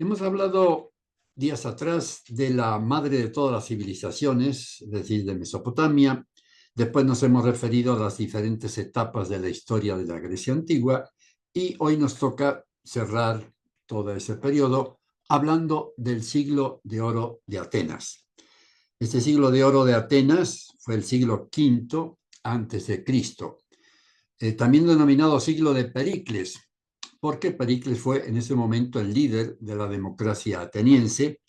Hemos hablado días atrás de la madre de todas las civilizaciones, es decir, de Mesopotamia. Después nos hemos referido a las diferentes etapas de la historia de la Grecia antigua y hoy nos toca cerrar todo ese periodo hablando del siglo de oro de Atenas. Este siglo de oro de Atenas fue el siglo V antes de Cristo, también denominado siglo de Pericles, porque Pericles fue en ese momento el líder de la democracia ateniense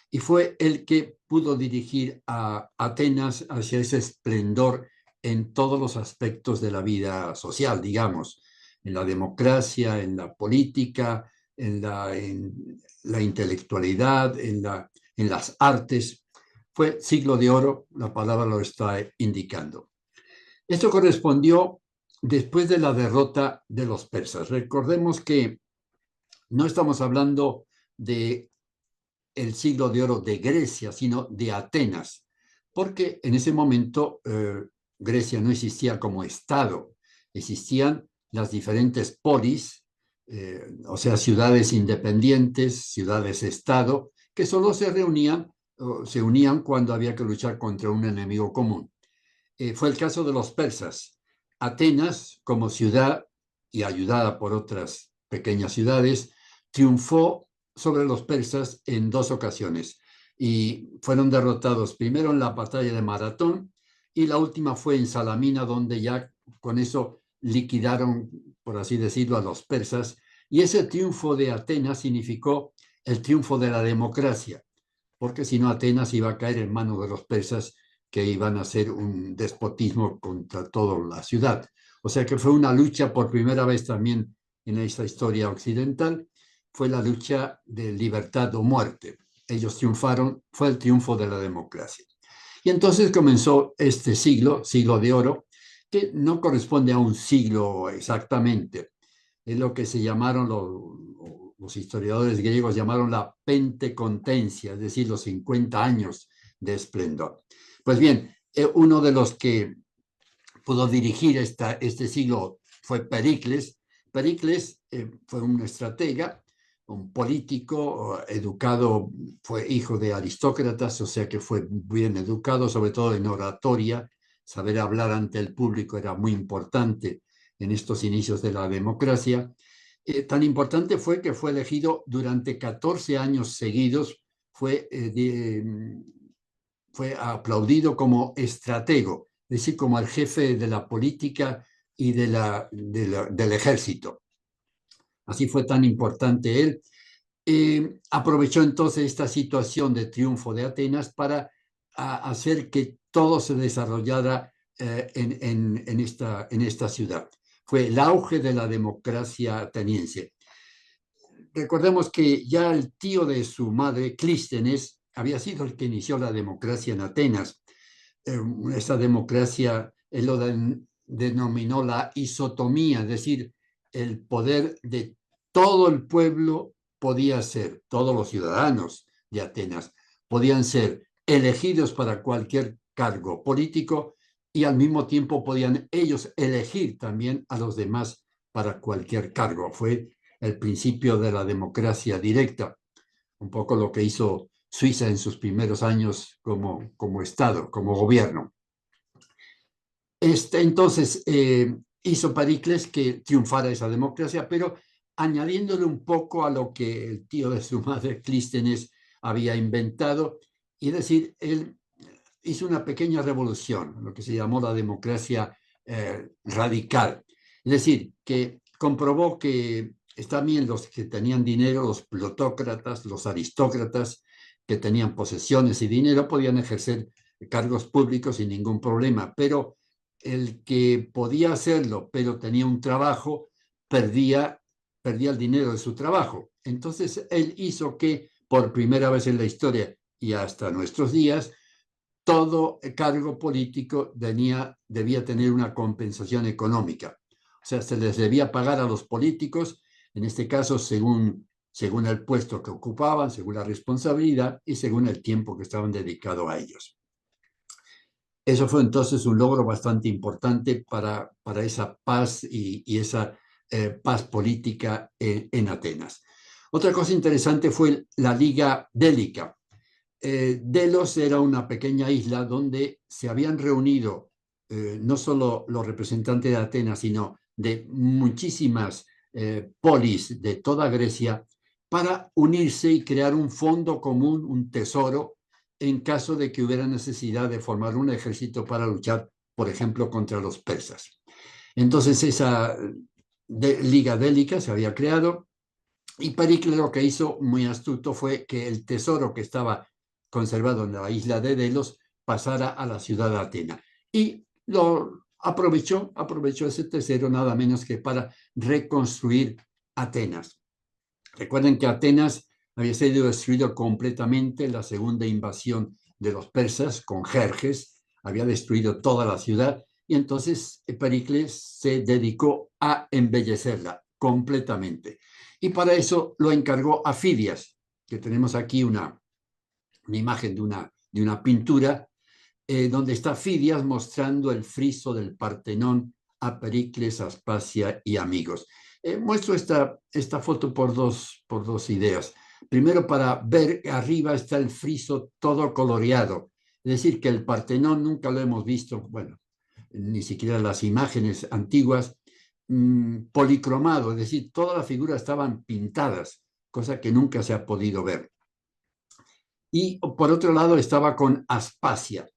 y fue el que pudo dirigir a Atenas hacia ese esplendor en todos los aspectos de la vida social, digamos, en la democracia, en la política, en la intelectualidad, en las artes. Fue siglo de oro, la palabra lo está indicando. Esto correspondió después de la derrota de los persas. Recordemos que no estamos hablando de el siglo de oro de Grecia, sino de Atenas, porque en ese momento Grecia no existía como Estado, existían las diferentes polis, o sea, ciudades independientes, ciudades-estado, que solo se reunían o se unían cuando había que luchar contra un enemigo común. Fue el caso de los persas. Atenas, como ciudad y ayudada por otras pequeñas ciudades, triunfó sobre los persas en dos ocasiones y fueron derrotados primero en la batalla de Maratón y la última fue en Salamina, donde ya con eso liquidaron, por así decirlo, a los persas. Y ese triunfo de Atenas significó el triunfo de la democracia, porque si no Atenas iba a caer en manos de los persas, que iban a hacer un despotismo contra toda la ciudad. O sea que fue una lucha por primera vez también en esta historia occidental, fue la lucha de libertad o muerte. Ellos triunfaron, fue el triunfo de la democracia. Y entonces comenzó este siglo, siglo de oro, que no corresponde a un siglo exactamente, es lo que se llamaron los historiadores griegos llamaron la pentecontencia, es decir, los 50 años de esplendor. Pues bien, uno de los que pudo dirigir este siglo fue Pericles. Pericles fue un estratega, un político educado, fue hijo de aristócratas, o sea que fue bien educado, sobre todo en oratoria. Saber hablar ante el público era muy importante en estos inicios de la democracia. Tan importante fue que fue elegido durante 14 años seguidos, fue, fue aplaudido como estratego, es decir, como el jefe de la política y del ejército. Así fue tan importante él. Aprovechó entonces esta situación de triunfo de Atenas para hacer que todo se desarrollara en esta ciudad. Fue el auge de la democracia ateniense. Recordemos que ya el tío de su madre, Clístenes, había sido el que inició la democracia en Atenas. Esa democracia él lo denominó la isotomía, es decir, el poder de todo el pueblo podía ser, todos los ciudadanos de Atenas podían ser elegidos para cualquier cargo político y al mismo tiempo podían ellos elegir también a los demás para cualquier cargo. Fue el principio de la democracia directa, un poco lo que hizo Suiza en sus primeros años como Estado, como gobierno. Entonces, hizo Pericles que triunfara esa democracia, pero añadiéndole un poco a lo que el tío de su madre, Clístenes, había inventado, y es decir, él hizo una pequeña revolución, lo que se llamó la democracia radical. Es decir, que comprobó que están bien los que tenían dinero, los plutócratas, los aristócratas que tenían posesiones y dinero, podían ejercer cargos públicos sin ningún problema, pero el que podía hacerlo, pero tenía un trabajo, perdía el dinero de su trabajo. Entonces, él hizo que por primera vez en la historia y hasta nuestros días, todo cargo político debía tener una compensación económica. O sea, se les debía pagar a los políticos, en este caso, según el puesto que ocupaban, según la responsabilidad y según el tiempo que estaban dedicados a ellos. Eso fue entonces un logro bastante importante para esa paz y esa paz política en Atenas. Otra cosa interesante fue la Liga Délica. Delos era una pequeña isla donde se habían reunido no solo los representantes de Atenas, sino de muchísimas polis de toda Grecia para unirse y crear un fondo común, un tesoro, en caso de que hubiera necesidad de formar un ejército para luchar, por ejemplo, contra los persas. Entonces esa liga délica se había creado y Pericles lo que hizo muy astuto fue que el tesoro que estaba conservado en la isla de Delos pasara a la ciudad de Atenas. Y lo aprovechó ese tesoro nada menos que para reconstruir Atenas. Recuerden que Atenas había sido destruido completamente en la segunda invasión de los persas con Jerjes, había destruido toda la ciudad y entonces Pericles se dedicó a embellecerla completamente. Y para eso lo encargó a Fidias, que tenemos aquí una imagen de una pintura donde está Fidias mostrando el friso del Partenón a Pericles, Aspasia y amigos. Muestro esta foto por dos ideas. Primero, para ver arriba está el friso todo coloreado, es decir, que el Partenón nunca lo hemos visto, bueno, ni siquiera las imágenes antiguas, policromado, es decir, todas las figuras estaban pintadas, cosa que nunca se ha podido ver. Y por otro lado estaba con Aspasia.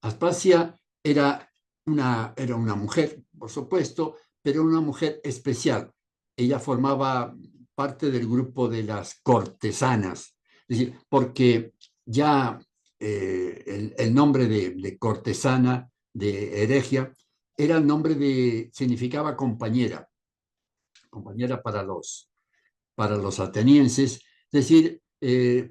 Aspasia era una mujer, por supuesto, pero una mujer especial. Ella formaba parte del grupo de las cortesanas, es decir, porque ya el nombre de cortesana, de heregia, era el nombre significaba compañera, compañera para los atenienses, es decir,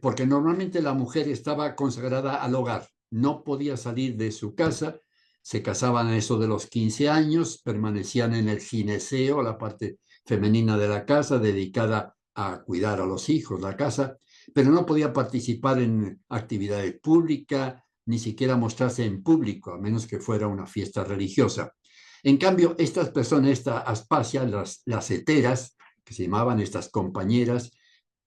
porque normalmente la mujer estaba consagrada al hogar, no podía salir de su casa, se casaban a eso de los 15 años, permanecían en el gineceo, la parte femenina de la casa, dedicada a cuidar a los hijos, la casa, pero no podía participar en actividades públicas, ni siquiera mostrarse en público, a menos que fuera una fiesta religiosa. En cambio, estas personas, esta Aspasia, las heteras, que se llamaban estas compañeras,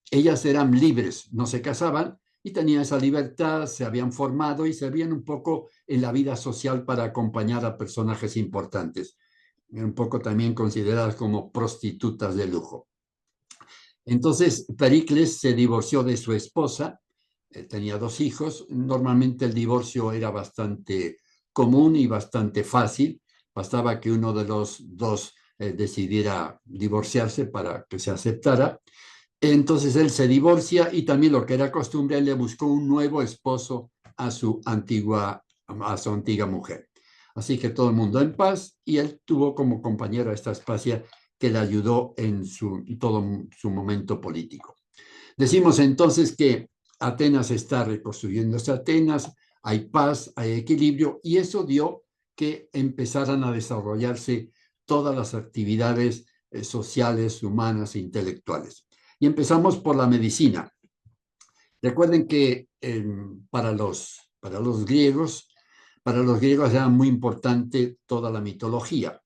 ellas eran libres, no se casaban y tenían esa libertad, se habían formado y servían un poco en la vida social para acompañar a personajes importantes, un poco también consideradas como prostitutas de lujo. Entonces, Pericles se divorció de su esposa, tenía 2 hijos, normalmente el divorcio era bastante común y bastante fácil, bastaba que uno de los dos decidiera divorciarse para que se aceptara. Entonces él se divorcia y también lo que era costumbre, él le buscó un nuevo esposo a su antigua mujer. Así que todo el mundo en paz y él tuvo como compañero a esta Aspasia que le ayudó en todo su momento político. Decimos entonces que Atenas está reconstruyéndose Atenas, hay paz, hay equilibrio y eso dio que empezaran a desarrollarse todas las actividades sociales, humanas e intelectuales. Y empezamos por la medicina. Recuerden que para los griegos era muy importante toda la mitología.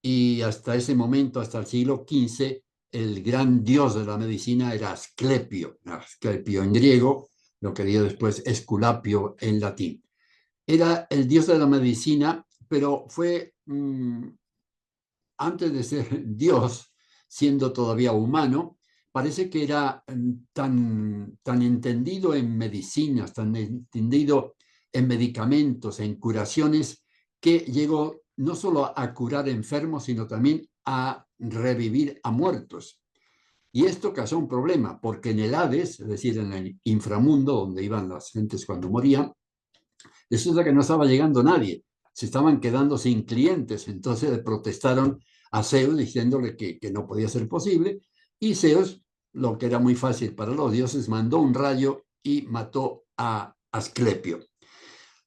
Y hasta ese momento, hasta el siglo XV, el gran dios de la medicina era Asclepio en griego, lo que dio después Esculapio en latín. Era el dios de la medicina, pero fue antes de ser Dios, siendo todavía humano, parece que era tan entendido en medicinas, tan entendido en medicamentos, en curaciones, que llegó no solo a curar enfermos, sino también a revivir a muertos. Y esto causó un problema, porque en el Hades, es decir, en el inframundo, donde iban las gentes cuando morían, resulta que no estaba llegando nadie, se estaban quedando sin clientes, entonces le protestaron a Zeus diciéndole que no podía ser posible, y Zeus, lo que era muy fácil para los dioses, mandó un rayo y mató a Asclepio.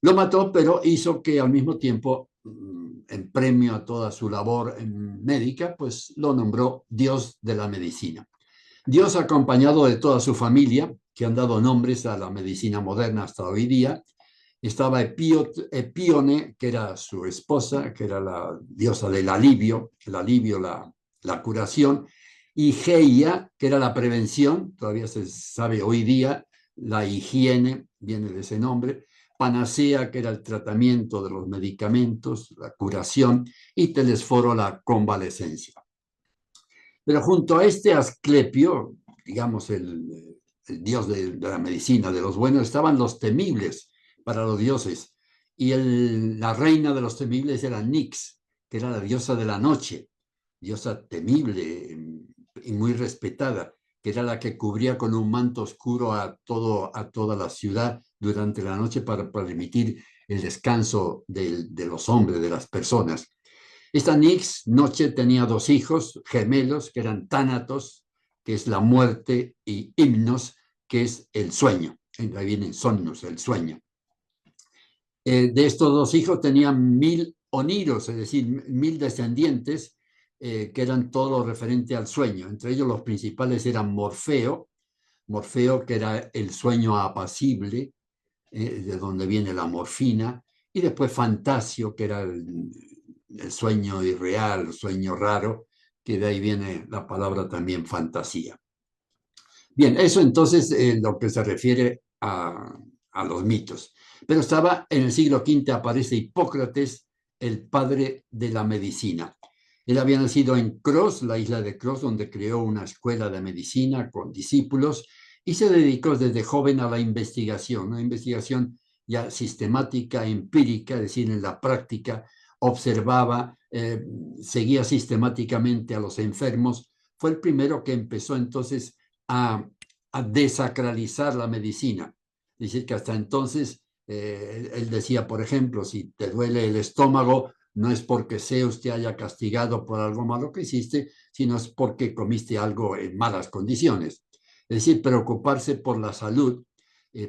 Lo mató, pero hizo que al mismo tiempo, en premio a toda su labor médica, pues lo nombró Dios de la medicina. Dios acompañado de toda su familia, que han dado nombres a la medicina moderna hasta hoy día. Estaba Epíone, que era su esposa, que era la diosa del alivio, la curación, Higeia, que era la prevención, todavía se sabe hoy día, la higiene viene de ese nombre. Panacea, que era el tratamiento de los medicamentos, la curación, y Telesforo, la convalecencia. Pero junto a este Asclepio, digamos el dios de la medicina, de los buenos, estaban los temibles para los dioses. Y la reina de los temibles era Nix, que era la diosa de la noche, diosa temible y muy respetada, que era la que cubría con un manto oscuro a toda la ciudad durante la noche para permitir el descanso de los hombres, de las personas. Esta Nix Noche tenía dos hijos gemelos que eran Tánatos, que es la muerte, y Himnos, que es el sueño. Ahí viene Somnus, el sueño. De estos dos hijos tenían 1000 oniros, es decir, 1000 descendientes, que eran todo lo referente al sueño. Entre ellos los principales eran Morfeo, Morfeo que era el sueño apacible, de donde viene la morfina, y después Fantasio, que era el sueño irreal, el sueño raro, que de ahí viene la palabra también fantasía. Bien, eso entonces lo que se refiere a los mitos. Pero estaba en el siglo V, aparece Hipócrates, el padre de la medicina. Él había nacido en Cros, la isla de Cros, donde creó una escuela de medicina con discípulos y se dedicó desde joven a la investigación, una investigación ya sistemática, empírica, es decir, en la práctica, observaba, seguía sistemáticamente a los enfermos. Fue el primero que empezó entonces a desacralizar la medicina. Es decir, que hasta entonces él decía, por ejemplo, si te duele el estómago, no es porque Zeus te haya castigado por algo malo que hiciste, sino es porque comiste algo en malas condiciones. Es decir, preocuparse por la salud.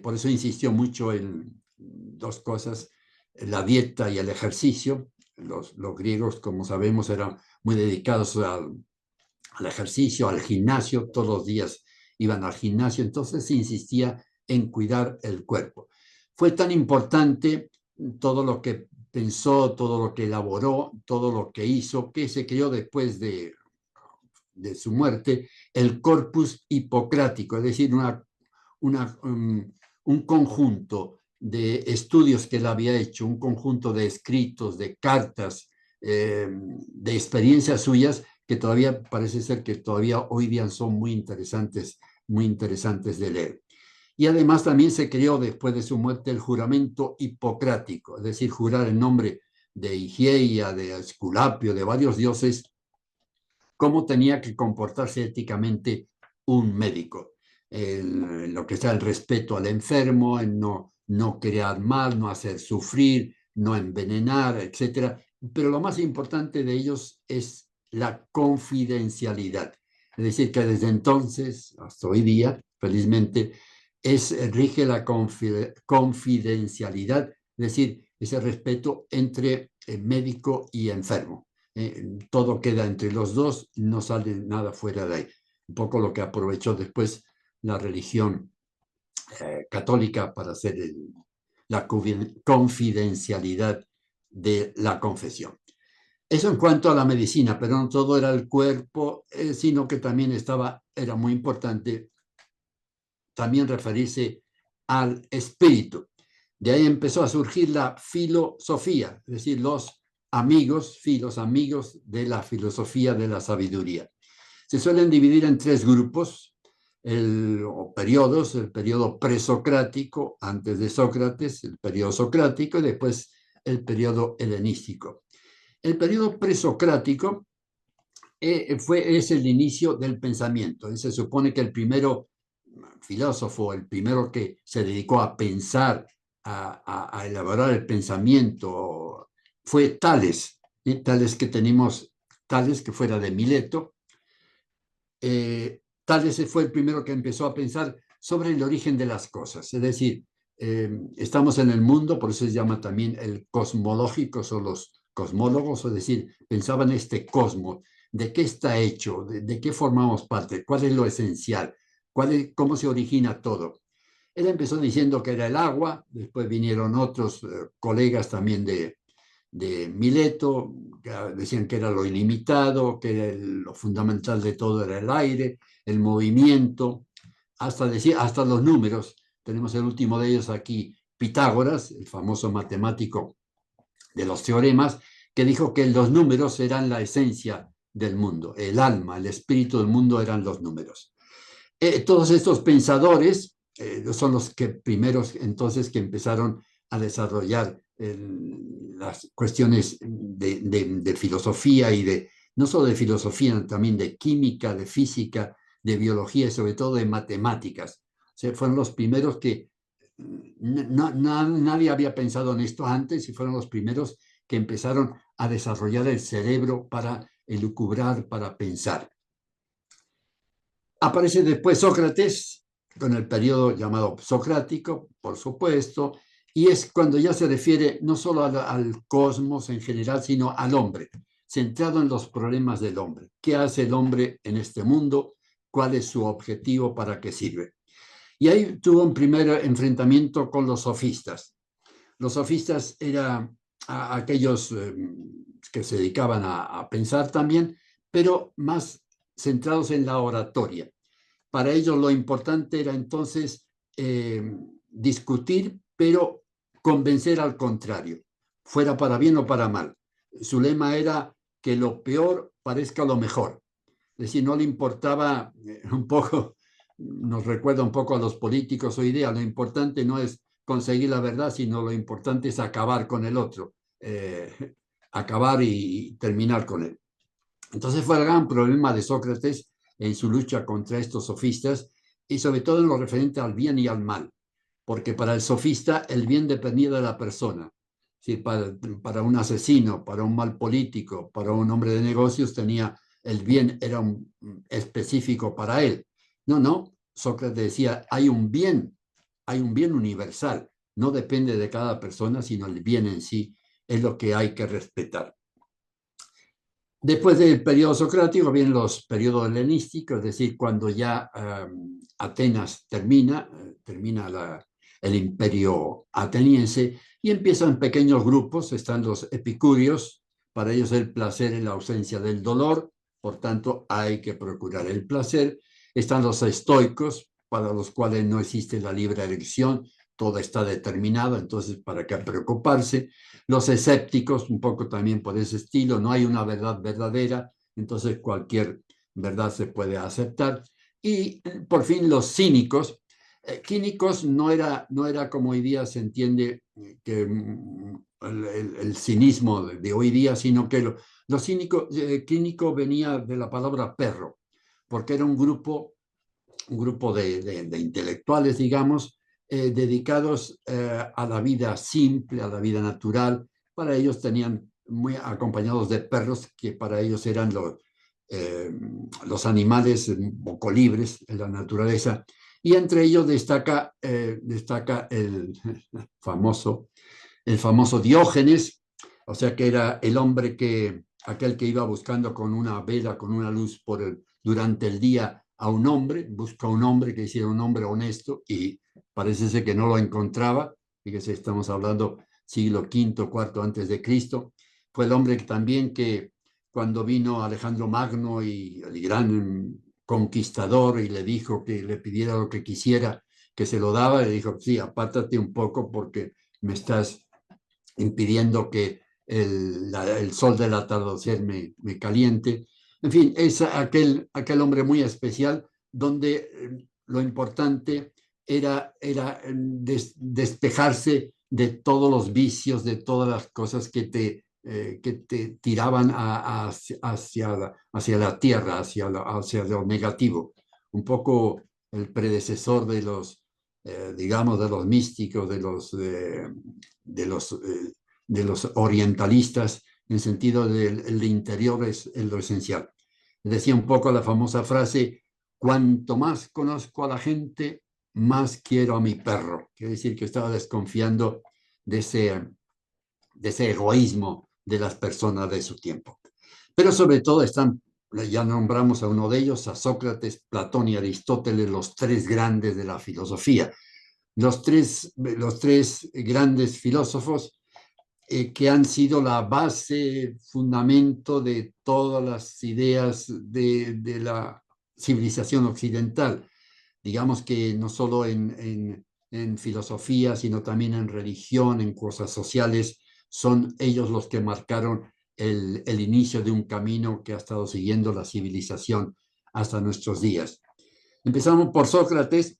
Por eso insistió mucho en dos cosas, la dieta y el ejercicio. Los griegos, como sabemos, eran muy dedicados al ejercicio, al gimnasio, todos los días iban al gimnasio, entonces se insistía en cuidar el cuerpo. Fue tan importante todo lo que pensó, todo lo que elaboró, todo lo que hizo, que se creó después de su muerte el corpus hipocrático, es decir, un conjunto de estudios que él había hecho, un conjunto de escritos, de cartas, de experiencias suyas que todavía parece ser que todavía hoy día son muy interesantes de leer. Y además también se creó después de su muerte el juramento hipocrático, es decir, jurar en nombre de Higeia, de Esculapio, de varios dioses, cómo tenía que comportarse éticamente un médico. Lo que sea el respeto al enfermo, en no crear mal, no hacer sufrir, no envenenar, etc. Pero lo más importante de ellos es la confidencialidad. Es decir, que desde entonces hasta hoy día, felizmente, rige la confidencialidad, es decir, ese respeto entre médico y enfermo. Todo queda entre los dos, no sale nada fuera de ahí. Un poco lo que aprovechó después la religión católica para hacer la confidencialidad de la confesión. Eso en cuanto a la medicina, pero no todo era el cuerpo, sino que también era muy importante también referirse al espíritu. De ahí empezó a surgir la filosofía, es decir, los amigos de la filosofía de la sabiduría. Se suelen dividir en tres grupos, o periodos: el periodo presocrático, antes de Sócrates, el periodo socrático y después el periodo helenístico. El periodo presocrático es el inicio del pensamiento. Se supone que el primero filósofo, el primero que se dedicó a pensar, a elaborar el pensamiento, fue Tales. Tales que tenemos, Tales que fuera de Mileto. Tales fue el primero que empezó a pensar sobre el origen de las cosas. Es decir, estamos en el mundo, por eso se llama también el cosmológico, son los cosmólogos, es decir, pensaban este cosmos, de qué está hecho, de qué formamos parte, cuál es lo esencial, cómo se origina todo. Él empezó diciendo que era el agua, después vinieron otros colegas también de de Mileto, que decían que era lo ilimitado, que lo fundamental de todo era el aire, el movimiento, hasta los números. Tenemos el último de ellos aquí, Pitágoras, el famoso matemático de los teoremas, que dijo que los números eran la esencia del mundo, el alma, el espíritu del mundo eran los números. Todos estos pensadores son los que primeros entonces que empezaron a desarrollar las cuestiones de filosofía y no solo de filosofía, también de química, de física, de biología y sobre todo de matemáticas. O sea, fueron los primeros que nadie había pensado en esto antes y fueron los primeros que empezaron a desarrollar el cerebro para elucubrar, para pensar. Aparece después Sócrates, con el periodo llamado socrático, por supuesto, y es cuando ya se refiere no solo al cosmos en general, sino al hombre, centrado en los problemas del hombre. ¿Qué hace el hombre en este mundo? ¿Cuál es su objetivo? ¿Para qué sirve? Y ahí tuvo un primer enfrentamiento con los sofistas. Los sofistas eran aquellos que se dedicaban a pensar también, pero más centrados en la oratoria. Para ellos lo importante era entonces discutir, pero convencer al contrario, fuera para bien o para mal. Su lema era que lo peor parezca lo mejor. Es decir, no le importaba un poco, nos recuerda un poco a los políticos hoy día, lo importante no es conseguir la verdad, sino lo importante es acabar con el otro, acabar y terminar con él. Entonces fue el gran problema de Sócrates en su lucha contra estos sofistas y sobre todo en lo referente al bien y al mal, porque para el sofista el bien dependía de la persona. Sí, para un asesino, para un mal político, para un hombre de negocios tenía el bien era específico para él. No, Sócrates decía, hay un bien universal, no depende de cada persona, sino el bien en sí es lo que hay que respetar. Después del periodo socrático vienen los periodos helenísticos, es decir, cuando ya Atenas termina el imperio ateniense y empiezan pequeños grupos, están los epicúreos, para ellos el placer es la ausencia del dolor, por tanto hay que procurar el placer. Están los estoicos, para los cuales no existe la libre elección, todo está determinado, entonces ¿para qué preocuparse? Los escépticos, un poco también por ese estilo, no hay una verdad verdadera, entonces cualquier verdad se puede aceptar. Y por fin los cínicos. Cínicos no era como hoy día se entiende que el cinismo de hoy día, sino que los cínicos, cínico venía de la palabra perro, porque era un grupo de intelectuales, digamos, dedicados a la vida simple, a la vida natural. Para ellos tenían muy acompañados de perros que para ellos eran los animales un poco libres en la naturaleza. Y entre ellos destaca el famoso Diógenes, o sea que era el hombre aquel que iba buscando con una vela, con una luz durante el día a un hombre, busca un hombre que hiciera un hombre honesto y parece ser que no lo encontraba. Fíjese, estamos hablando siglo V, IV antes de Cristo. Fue el hombre también que cuando vino Alejandro Magno y el gran conquistador y le dijo que le pidiera lo que quisiera, que se lo daba, le dijo, sí, apártate un poco porque me estás impidiendo que el sol del atardecer me caliente. En fin, es aquel hombre muy especial donde lo importante era despejarse de todos los vicios, de todas las cosas que te tiraban hacia la tierra, hacia lo negativo. Un poco el predecesor de digamos, de los místicos, de los orientalistas, en sentido del interior es lo esencial. Decía un poco la famosa frase, cuanto más conozco a la gente, más quiero a mi perro. Quiere decir que estaba desconfiando de ese egoísmo de las personas de su tiempo. Pero sobre todo ya nombramos a uno de ellos, a Sócrates, Platón y Aristóteles, los tres grandes de la filosofía. Los tres grandes filósofos que han sido la base, fundamento de todas las ideas de la civilización occidental. Digamos que no solo en filosofía, sino también en religión, en cosas sociales, son ellos los que marcaron el inicio de un camino que ha estado siguiendo la civilización hasta nuestros días. Empezamos por Sócrates.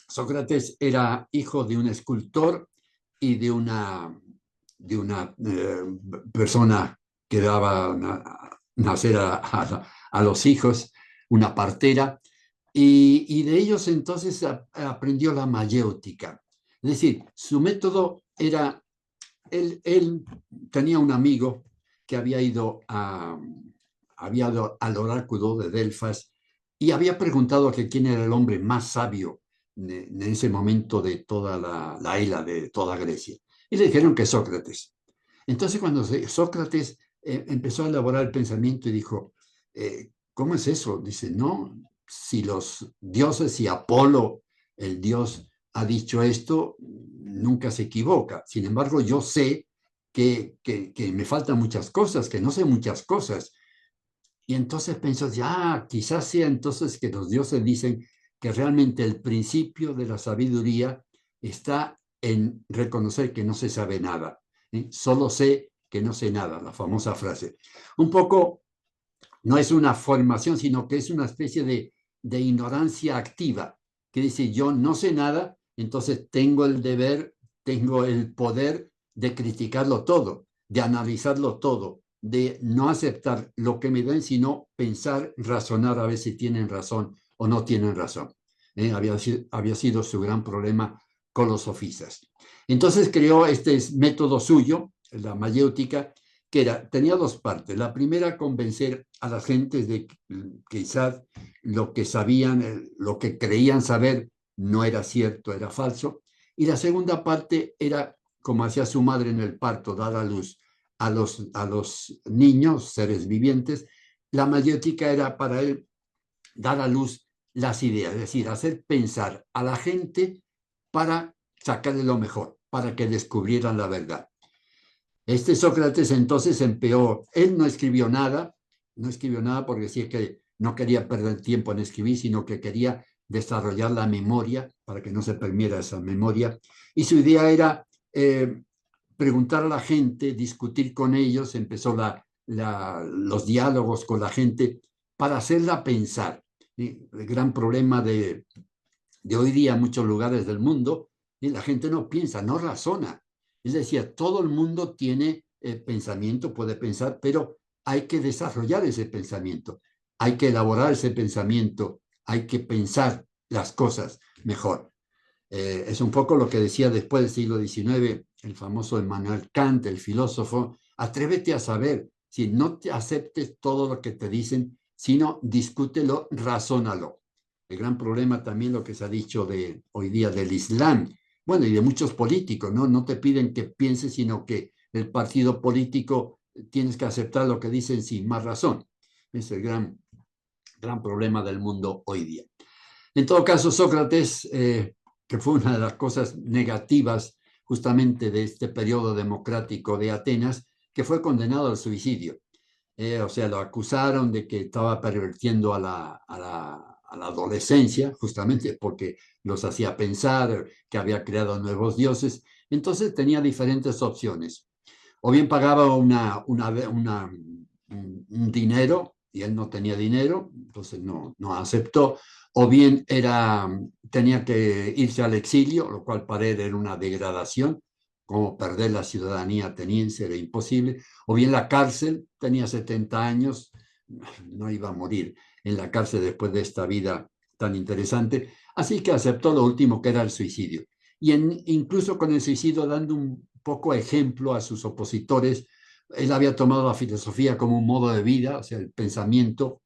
Sócrates era hijo de un escultor y de una persona que daba nacer a los hijos, una partera, y de ellos entonces aprendió la mayéutica. Es decir, su método era, él tenía un amigo que había ido al oráculo de Delfas y había preguntado que quién era el hombre más sabio en ese momento de toda la isla, de toda Grecia. Y le dijeron que Sócrates. Entonces cuando Sócrates empezó a elaborar el pensamiento y dijo, ¿cómo es eso? Dice, no, si los dioses y Apolo, el dios, ha dicho esto, nunca se equivoca. Sin embargo, yo sé que me faltan muchas cosas, que no sé muchas cosas. Y entonces pensó, ya, quizás sea entonces que los dioses dicen que realmente el principio de la sabiduría está en reconocer que no se sabe nada. Solo sé que no sé nada, la famosa frase. Un poco no es una formación, sino que es una especie de ignorancia activa, que dice yo no sé nada, entonces tengo el deber, tengo el poder de criticarlo todo, de analizarlo todo, de no aceptar lo que me den, sino pensar, razonar a ver si tienen razón o no tienen razón. Había sido su gran problema con los sofistas. Entonces creó este método suyo, la mayéutica, que tenía dos partes. La primera, convencer a las gentes de que quizás lo que sabían, lo que creían saber, no era cierto, era falso. Y la segunda parte era, como hacía su madre en el parto, dar a luz a los niños, seres vivientes. La mayéutica era para él dar a luz las ideas, es decir, hacer pensar a la gente para sacarle lo mejor, para que descubrieran la verdad. Este Sócrates entonces empeó, él no escribió nada, no escribió nada porque decía que no quería perder tiempo en escribir, sino que quería desarrollar la memoria para que no se perdiera esa memoria. Y su idea era preguntar a la gente, discutir con ellos, empezó los diálogos con la gente para hacerla pensar. El gran problema de hoy día en muchos lugares del mundo, y la gente no piensa, no razona. Es decir, todo el mundo tiene pensamiento, puede pensar, pero hay que desarrollar ese pensamiento, hay que elaborar ese pensamiento, hay que pensar las cosas mejor. Es un poco lo que decía después del siglo XIX el famoso Immanuel Kant, el filósofo: atrévete a saber, si no te aceptes todo lo que te dicen, sino discútelo, razónalo. El gran problema también lo que se ha dicho de hoy día del Islam, bueno, y de muchos políticos, ¿no? No te piden que pienses, sino que el partido político tienes que aceptar lo que dicen sin más razón. Es el gran problema del mundo hoy día. En todo caso, Sócrates, que fue una de las cosas negativas justamente de este periodo democrático de Atenas, que fue condenado al suicidio. O sea, lo acusaron de que estaba pervirtiendo a la adolescencia, justamente porque los hacía pensar que había creado nuevos dioses. Entonces tenía diferentes opciones. O bien pagaba un dinero, y él no tenía dinero, entonces no aceptó, o bien tenía que irse al exilio, lo cual para él era una degradación, como perder la ciudadanía ateniense era imposible, o bien la cárcel, tenía 70 años, no iba a morir en la cárcel después de esta vida tan interesante, así que aceptó lo último, que era el suicidio. Y incluso con el suicidio, dando un poco ejemplo a sus opositores, él había tomado la filosofía como un modo de vida, o sea, el pensamiento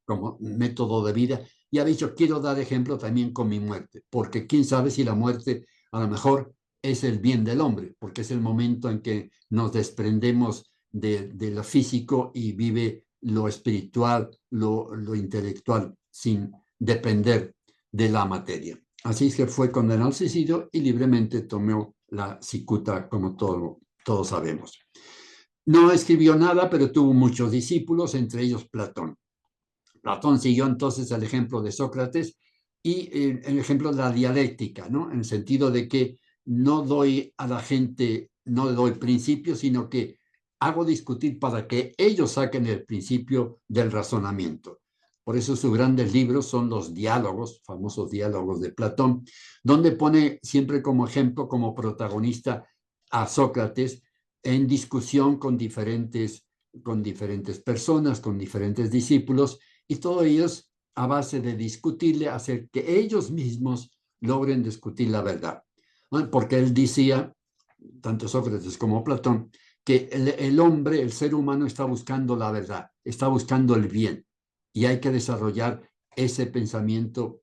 como método de vida, y ha dicho, quiero dar ejemplo también con mi muerte, porque quién sabe si la muerte a lo mejor es el bien del hombre, porque es el momento en que nos desprendemos de lo físico y vive lo espiritual, lo intelectual, sin depender de la materia. Así es que fue condenado al suicidio y libremente tomó la cicuta como todo todos sabemos. No escribió nada, pero tuvo muchos discípulos, entre ellos Platón. Platón siguió entonces el ejemplo de Sócrates y el ejemplo de la dialéctica, ¿no? En el sentido de que no doy a la gente, no le doy principios, sino que hago discutir para que ellos saquen el principio del razonamiento. Por eso sus grandes libros son los diálogos, famosos diálogos de Platón, donde pone siempre como ejemplo, como protagonista a Sócrates en discusión con diferentes personas, con diferentes discípulos, y todos ellos a base de discutirle, hacer que ellos mismos logren discutir la verdad. ¿No? Porque él decía, tanto Sócrates como Platón, que el hombre, el ser humano está buscando la verdad, está buscando el bien, y hay que desarrollar ese pensamiento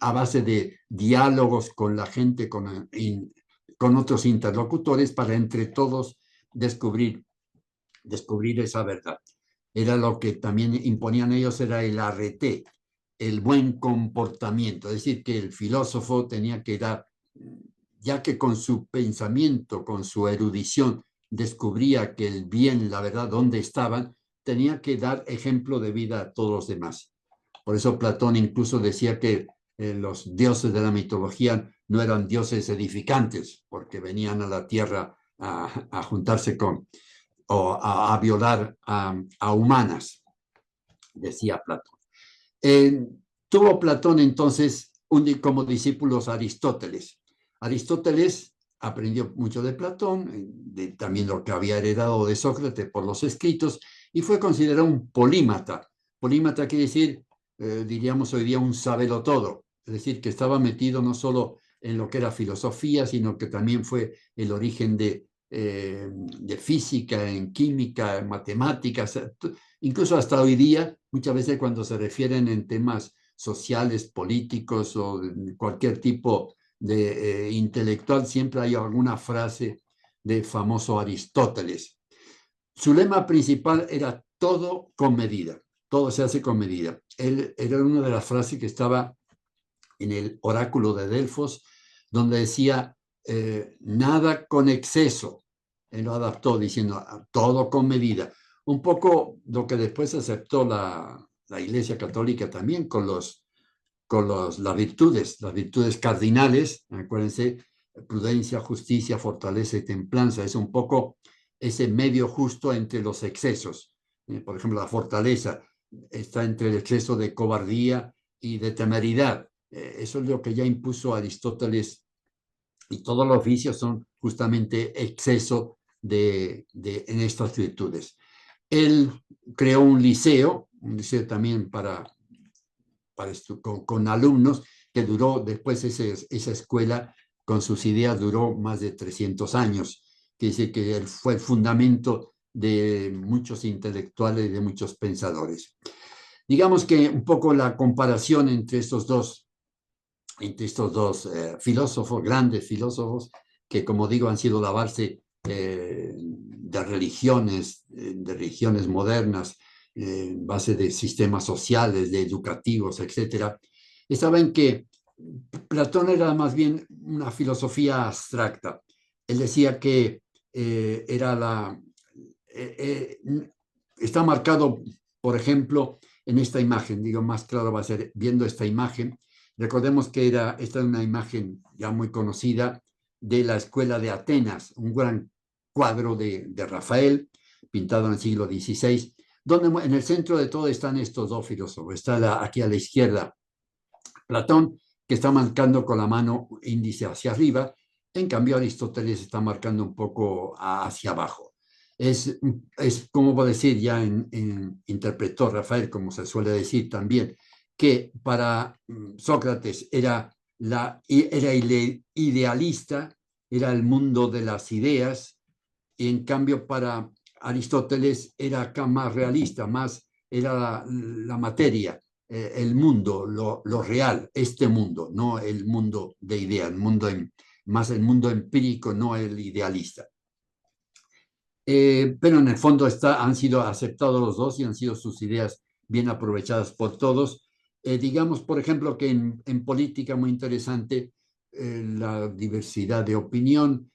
a base de diálogos con la gente, con otros interlocutores, para entre todos descubrir esa verdad. Era lo que también imponían ellos, era el arreté, el buen comportamiento, es decir, que el filósofo tenía que dar, ya que con su pensamiento, con su erudición, descubría que el bien, la verdad, dónde estaban, tenía que dar ejemplo de vida a todos los demás. Por eso Platón incluso decía que los dioses de la mitología no eran dioses edificantes, porque venían a la tierra a juntarse con, o violar a humanas, decía Platón. Tuvo Platón entonces como discípulos a Aristóteles. Aristóteles aprendió mucho de Platón, también lo que había heredado de Sócrates por los escritos, y fue considerado un polímata. Polímata quiere decir, diríamos hoy día, un sabelotodo, es decir, que estaba metido no solo en lo que era filosofía, sino que también fue el origen de física, en química, en matemáticas, incluso hasta hoy día, muchas veces cuando se refieren en temas sociales, políticos o cualquier tipo de intelectual, siempre hay alguna frase del famoso Aristóteles. Su lema principal era todo con medida, todo se hace con medida. Él era una de las frases que estaba en el oráculo de Delfos, donde decía, nada con exceso. Él lo adaptó diciendo, todo con medida. Un poco lo que después aceptó la Iglesia Católica también las virtudes cardinales, acuérdense, prudencia, justicia, fortaleza y templanza. Es un poco ese medio justo entre los excesos. Por ejemplo, la fortaleza está entre el exceso de cobardía y de temeridad. Eso es lo que ya impuso Aristóteles, y todos los vicios son justamente exceso en estas virtudes. Él creó un liceo también con alumnos, que duró después esa escuela con sus ideas, duró más de 300 años, que dice que él fue el fundamento de muchos intelectuales y de muchos pensadores. Digamos que un poco la comparación entre estos dos filósofos, grandes filósofos, que como digo han sido la base de religiones modernas, base de sistemas sociales, de educativos, etcétera, estaba en que Platón era más bien una filosofía abstracta. Él decía que está marcado, por ejemplo, en esta imagen, digo, más claro va a ser viendo esta imagen. Recordemos que esta es una imagen ya muy conocida de la escuela de Atenas, un gran cuadro de Rafael, pintado en el siglo XVI, donde en el centro de todo están estos dos filósofos. Está aquí a la izquierda Platón, que está marcando con la mano índice hacia arriba, en cambio Aristóteles está marcando un poco hacia abajo. Es como va a decir, ya interpretó Rafael, como se suele decir también, que para Sócrates era el idealista, era el mundo de las ideas, y en cambio para Aristóteles era acá más realista, más era la materia, el mundo, lo real, este mundo, no el mundo de ideas, más el mundo empírico, no el idealista. Pero en el fondo han sido aceptados los dos y han sido sus ideas bien aprovechadas por todos. Digamos, por ejemplo, que en política muy interesante la diversidad de opinión,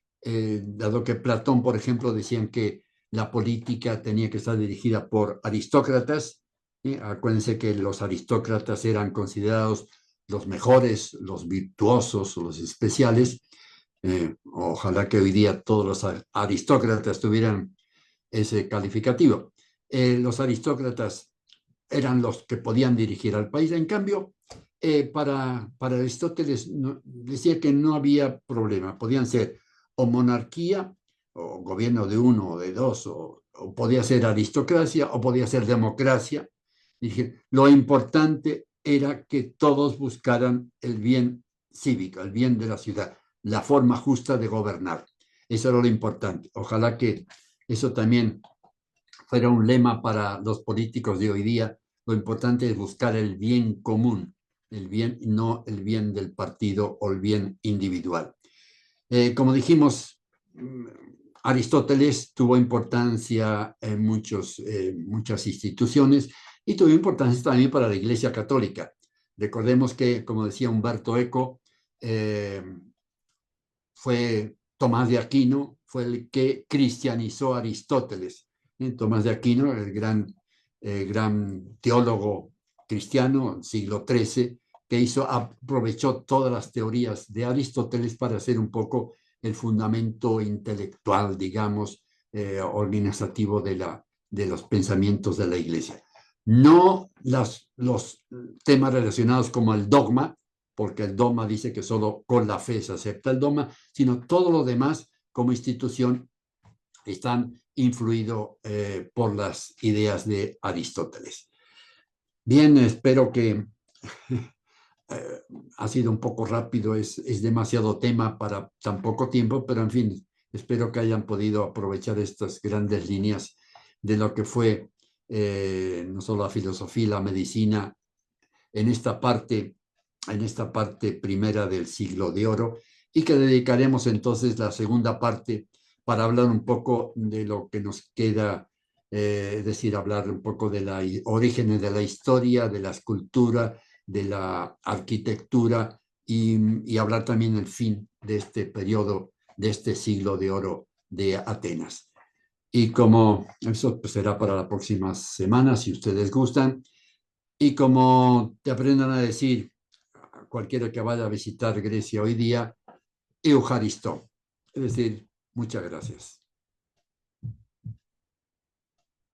dado que Platón, por ejemplo, decían que la política tenía que estar dirigida por aristócratas. Acuérdense que los aristócratas eran considerados los mejores, los virtuosos, los especiales. Ojalá que hoy día todos los aristócratas tuvieran ese calificativo. Los aristócratas eran los que podían dirigir al país. En cambio, para Aristóteles decía que no había problema. Podían ser o monarquía, o gobierno de uno o de dos, o podía ser aristocracia, o podía ser democracia. Dije, lo importante era que todos buscaran el bien cívico, el bien de la ciudad, la forma justa de gobernar. Eso era lo importante. Ojalá que eso también fuera un lema para los políticos de hoy día. Lo importante es buscar el bien común, el bien, no el bien del partido o el bien individual. Como dijimos, Aristóteles tuvo importancia en muchas instituciones y tuvo importancia también para la Iglesia Católica. Recordemos que, como decía Humberto Eco, fue Tomás de Aquino, fue el que cristianizó a Aristóteles. Tomás de Aquino, el gran teólogo cristiano, siglo XIII, que aprovechó todas las teorías de Aristóteles para hacer un poco el fundamento intelectual, digamos, organizativo de los pensamientos de la Iglesia. No los temas relacionados como el dogma, porque el dogma dice que solo con la fe se acepta el dogma, sino todo lo demás como institución están influidos por las ideas de Aristóteles. Bien, espero que ha sido un poco rápido, es demasiado tema para tan poco tiempo, pero en fin, espero que hayan podido aprovechar estas grandes líneas de lo que fue no solo la filosofía y la medicina en esta parte primera del siglo de oro, y que dedicaremos entonces la segunda parte para hablar un poco de lo que nos queda, es decir, hablar un poco de los orígenes de la historia, de la escultura, de la arquitectura y hablar también del fin de este periodo, de este siglo de oro de Atenas. Y como eso pues, será para la próxima semana, si ustedes gustan. Y como te aprendan a decir cualquiera que vaya a visitar Grecia hoy día, Eujaristó. Es decir, muchas gracias.